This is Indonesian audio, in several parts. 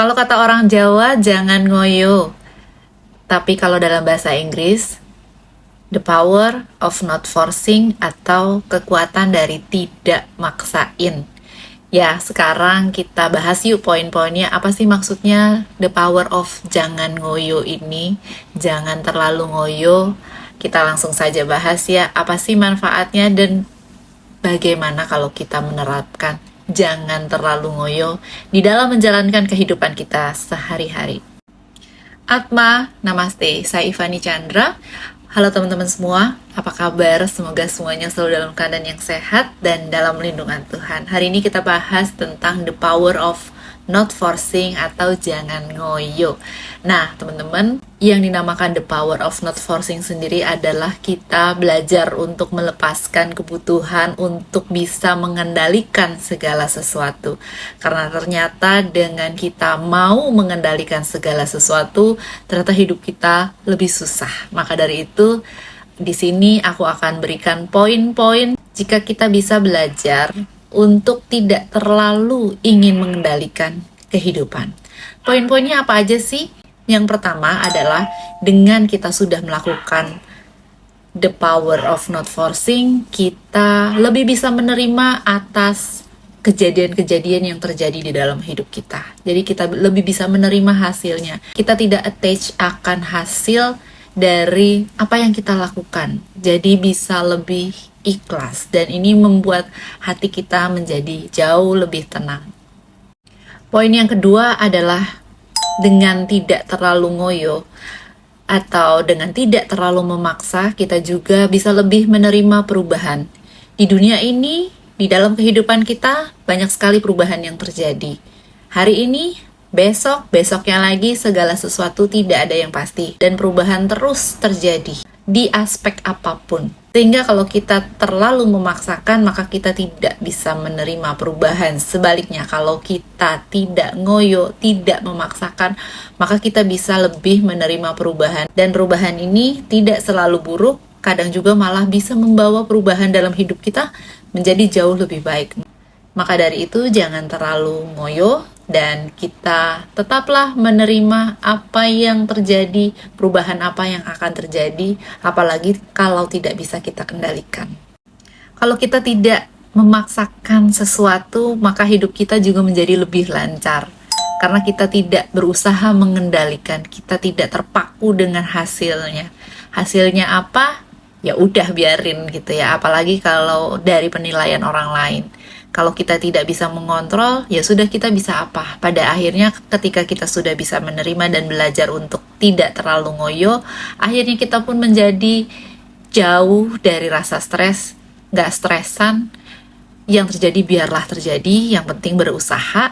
Kalau kata orang Jawa, jangan ngoyo. Tapi kalau dalam bahasa Inggris, the power of not forcing atau kekuatan dari tidak maksain. Ya, sekarang kita bahas yuk poin-poinnya. Apa sih maksudnya the power of jangan ngoyo ini? Jangan terlalu ngoyo. Kita langsung saja bahas ya. Apa sih manfaatnya dan bagaimana kalau kita menerapkan jangan terlalu ngoyo di dalam menjalankan kehidupan kita sehari-hari. Atma, namaste, saya Ivani Chandra. Halo teman-teman semua, apa kabar? Semoga semuanya selalu dalam keadaan yang sehat dan dalam lindungan Tuhan. Hari ini kita bahas tentang the power of not forcing atau jangan ngoyo. Nah, teman-teman, yang dinamakan the power of not forcing sendiri adalah kita belajar untuk melepaskan kebutuhan untuk bisa mengendalikan segala sesuatu. Karena ternyata dengan kita mau mengendalikan segala sesuatu, ternyata hidup kita lebih susah. Maka dari itu, di sini aku akan berikan poin-poin jika kita bisa belajar untuk tidak terlalu ingin mengendalikan kehidupan. Poin-poinnya apa aja sih? Yang pertama adalah dengan kita sudah melakukan the power of not forcing, kita lebih bisa menerima atas kejadian-kejadian yang terjadi di dalam hidup kita. Jadi kita lebih bisa menerima hasilnya. Kita tidak attach akan hasil dari apa yang kita lakukan. Jadi bisa lebih ikhlas dan ini membuat hati kita menjadi jauh lebih tenang. Poin yang kedua adalah dengan tidak terlalu ngoyo atau dengan tidak terlalu memaksa, kita juga bisa lebih menerima perubahan. Di dunia ini, di dalam kehidupan kita, banyak sekali perubahan yang terjadi. Hari ini, besok, besoknya lagi, segala sesuatu tidak ada yang pasti. Dan perubahan terus terjadi di aspek apapun. Sehingga kalau kita terlalu memaksakan, maka kita tidak bisa menerima perubahan. Sebaliknya, kalau kita tidak ngoyo, tidak memaksakan, maka kita bisa lebih menerima perubahan. Dan perubahan ini tidak selalu buruk, kadang juga malah bisa membawa perubahan dalam hidup kita menjadi jauh lebih baik. Maka dari itu, jangan terlalu ngoyo, dan kita tetaplah menerima apa yang terjadi, perubahan apa yang akan terjadi, apalagi kalau tidak bisa kita kendalikan. Kalau kita tidak memaksakan sesuatu, maka hidup kita juga menjadi lebih lancar. Karena kita tidak berusaha mengendalikan, kita tidak terpaku dengan hasilnya. Hasilnya apa? Ya udah biarin gitu ya, apalagi kalau dari penilaian orang lain. Kalau kita tidak bisa mengontrol, ya sudah kita bisa apa? Pada akhirnya ketika kita sudah bisa menerima dan belajar untuk tidak terlalu ngoyo, akhirnya kita pun menjadi jauh dari rasa stres, gak stresan, yang terjadi biarlah terjadi, yang penting berusaha,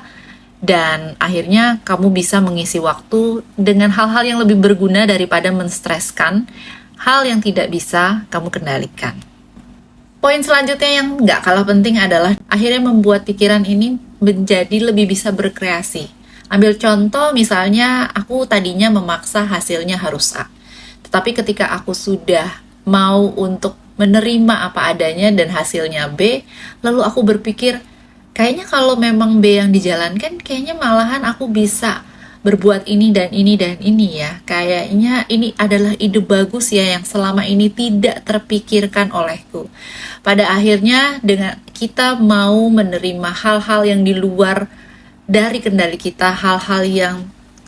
dan akhirnya kamu bisa mengisi waktu dengan hal-hal yang lebih berguna daripada menstreskan hal yang tidak bisa kamu kendalikan. Poin selanjutnya yang nggak kalah penting adalah akhirnya membuat pikiran ini menjadi lebih bisa berkreasi. Ambil contoh misalnya aku tadinya memaksa hasilnya harus A. Tetapi ketika aku sudah mau untuk menerima apa adanya dan hasilnya B, lalu aku berpikir, kayaknya kalau memang B yang dijalankan, kayaknya malahan aku bisa berbuat ini dan ini dan ini ya. Kayaknya ini adalah ide bagus ya yang selama ini tidak terpikirkan olehku. Pada akhirnya dengan kita mau menerima hal-hal yang di luar dari kendali kita, hal-hal yang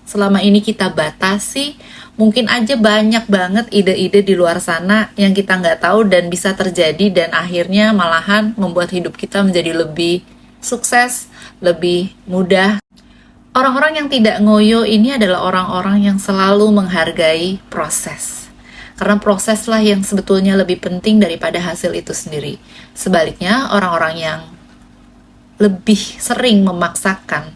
selama ini kita batasi, mungkin aja banyak banget ide-ide di luar sana yang kita nggak tahu dan bisa terjadi dan akhirnya malahan membuat hidup kita menjadi lebih sukses, lebih mudah. Orang-orang yang tidak ngoyo ini adalah orang-orang yang selalu menghargai proses. Karena proseslah yang sebetulnya lebih penting daripada hasil itu sendiri. Sebaliknya, orang-orang yang lebih sering memaksakan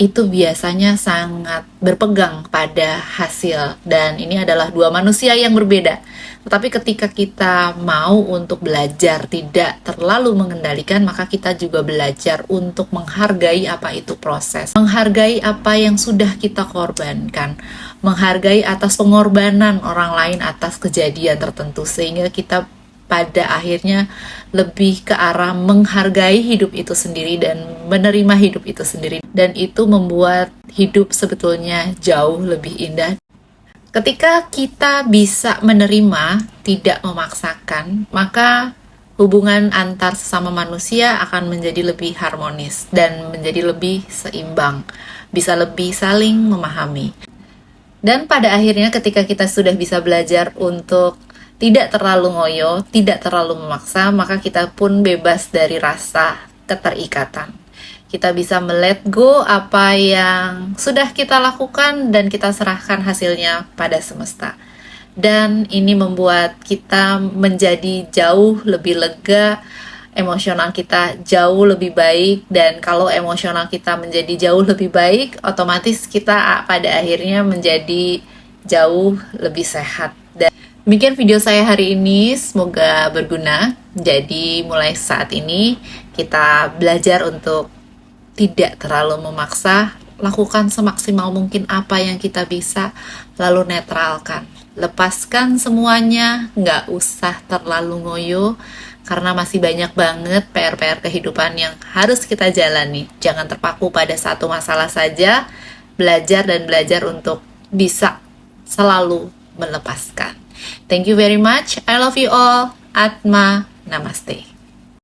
itu biasanya sangat berpegang pada hasil. Dan ini adalah dua manusia yang berbeda. Tetapi ketika kita mau untuk belajar tidak terlalu mengendalikan, maka kita juga belajar untuk menghargai apa itu proses. Menghargai apa yang sudah kita korbankan. Menghargai atas pengorbanan orang lain atas kejadian tertentu. Sehingga kita pada akhirnya lebih ke arah menghargai hidup itu sendiri dan menerima hidup itu sendiri. Dan itu membuat hidup sebetulnya jauh lebih indah. Ketika kita bisa menerima, tidak memaksakan, maka hubungan antar sesama manusia akan menjadi lebih harmonis dan menjadi lebih seimbang, bisa lebih saling memahami. Dan pada akhirnya ketika kita sudah bisa belajar untuk tidak terlalu ngoyo, tidak terlalu memaksa, maka kita pun bebas dari rasa keterikatan. Kita bisa let go apa yang sudah kita lakukan dan kita serahkan hasilnya pada semesta. Dan ini membuat kita menjadi jauh lebih lega, emosional kita jauh lebih baik, dan kalau emosional kita menjadi jauh lebih baik, otomatis kita pada akhirnya menjadi jauh lebih sehat. Dan demikian video saya hari ini, semoga berguna. Jadi mulai saat ini kita belajar untuk tidak terlalu memaksa, lakukan semaksimal mungkin apa yang kita bisa, lalu netralkan. Lepaskan semuanya, nggak usah terlalu ngoyo, karena masih banyak banget PR-PR kehidupan yang harus kita jalani. Jangan terpaku pada satu masalah saja, belajar dan belajar untuk bisa selalu melepaskan. Thank you very much, I love you all, Atma, Namaste.